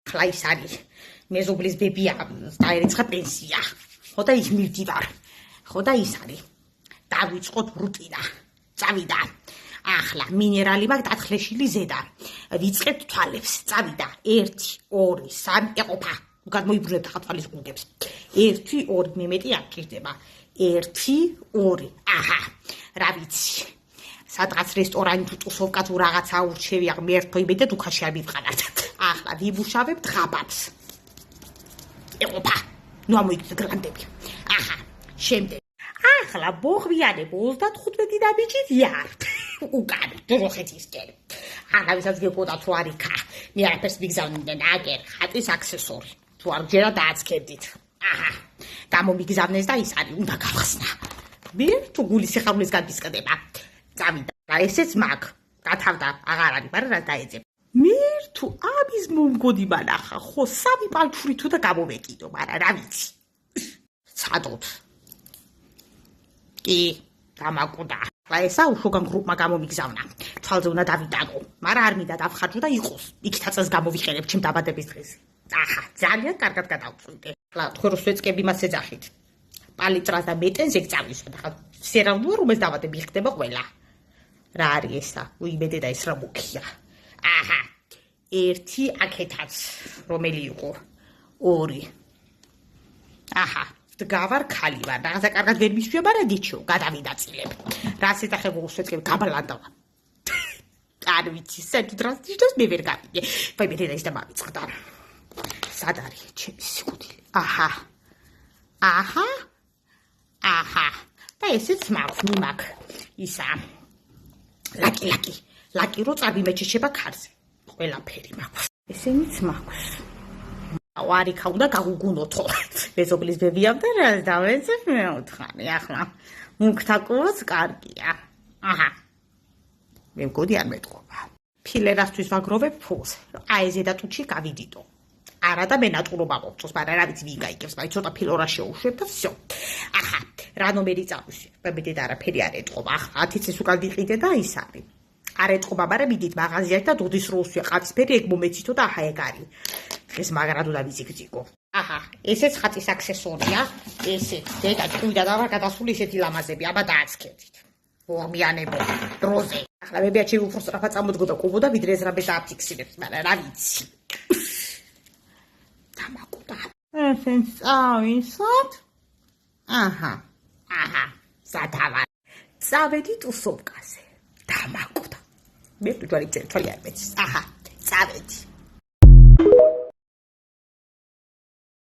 ახლა ის არის მეზობლის ბებია დაერიცხა პენსია ხო და ის მივდივარ ხო და ის არის დავიწყოთ რუტინა წავიდა ახლა მინერალი მაქვს დათხრეშილი ზედა ვიწყებთ თვალებს წავიდა 1 2 3 ეყოფა გადმოიბრუნებთ ახლა თვალის გუნდებს 1 2 მე მეტი არ გჭირდება 1 2 აჰა რა ვიცი სადღაც რესტორანი თუ ტუსოვკა თუ რაღაცა ურჩევია მე ერთო იმედე დუქაში არ მივყანათ ახლა ვიბუშავებთ ღაბავს ეყოფა ნუ ამოიგდეთ გრანდები აჰა შემდეგ ახლა ბოღვიანებ 35 და ბიჭით იარ უკან დროხეთისკენ არავისაც გეკოდათ რომ არიქა მე არაფერს მიგზავნდნენ აგერ ხატის აქსესორი თუ არ გჯერა დააცქებდით აჰა გამომიგზავნეს და ის არის უნდა გავხსნა მე თუ გულის სიხარულის გადისკდება წავიდა და ესეც მაგ გათავდა აღარ არის მაგრამ რა დაეძებ მე თუ ამის მომგოდი მანახა ხო სამი პალჩური თუ და გამოვეკიდო მაგრამ რა ვიცი ცადოთ კი დამაკუდა და ესა უშუალოდ გრუპმა გამომიგზავნა თვალზე უნდა დავიტანო მაგრამ არ მინდა დავხარჯო და იყოს იქთაცას გამოვიყენებ ჩემ დაბადების დღეს აჰა ძალიან კარგად გადავწყვიტე ახლა თქვენ რო შეწკები მას ეძახით პალიტრას და მეტენზე გწავისვენ ახლა სერავნუა რომელს დავადები იხდება ყველა რა არის ესა უიმედე და ეს რა მუქია აჰა 1 აქეთაც რომელი იყო 2 აჰა დგავარ ქალი ვარ რაღაცა კარგად ვერ მისვია მაგრამ დიჩო გადავიდაწილებ რას ეძახებო უსვეთკები გაბალანდავა არ ვიცი სად დროს დიჯოს მე ვერ გავიგე ვაი მე და ის და მავიწყდა სად არის ჩემი სიკვდილი აჰა აჰა აჰა და ესეც მაქვს მიმაქ ისა ლაკი რო წარბი მეჩეჩება ქარზე ყველაფერი მაქვს ესენიც მაქვს არიქა უნდა გაგუგუნოთო მეზობლის ბებიამ და რა დავეცებ მეოთხარი ახლა მუქთაკურს კარგია აჰა მე მგონი არ მეტყობა ფილერასთვის ვაგროვებ ფულს აი ზედა ტუჩი გავიდიდო არა და მე ნატურობა მოვწოს მაგრამ რა ვიცი ვინ გაიგებს მაგრამ ცოტა ფილორა შეუშვებ და всё აჰა რა ნომერი წავისვი მე და არაფერი არ ეტყობა ახლა 10 წელს უკან ვიყიდე და ის არის არ ეტყობა მაგრამ მიდით მაღაზიაში და დოდის რო უსვია ყავისფერი ეგ მომეცითო და აჰა ეგ არის ეს მაგრადო და ვიზიგძიგო აჰა ესეც ხატის აქსესორია ესეც დეგა ჭკვიდა და ვარ გადასული ესეთი ლამაზები აბა დააცქებდით ორმიანებო დროზე ახლა მე ბიაჩი უფრო სწრაფად წამოდგოდა კუბოდა ვიდრე ეს რამე დააფიქსირებს მაგრამ რა ვიცი დამაკუდა ესეც წავისვათ აჰა სადავა წავედი ტუსოვკაზე დამაკუდა მე თუ ჯარი წელი არ მეცის აჰა წავედი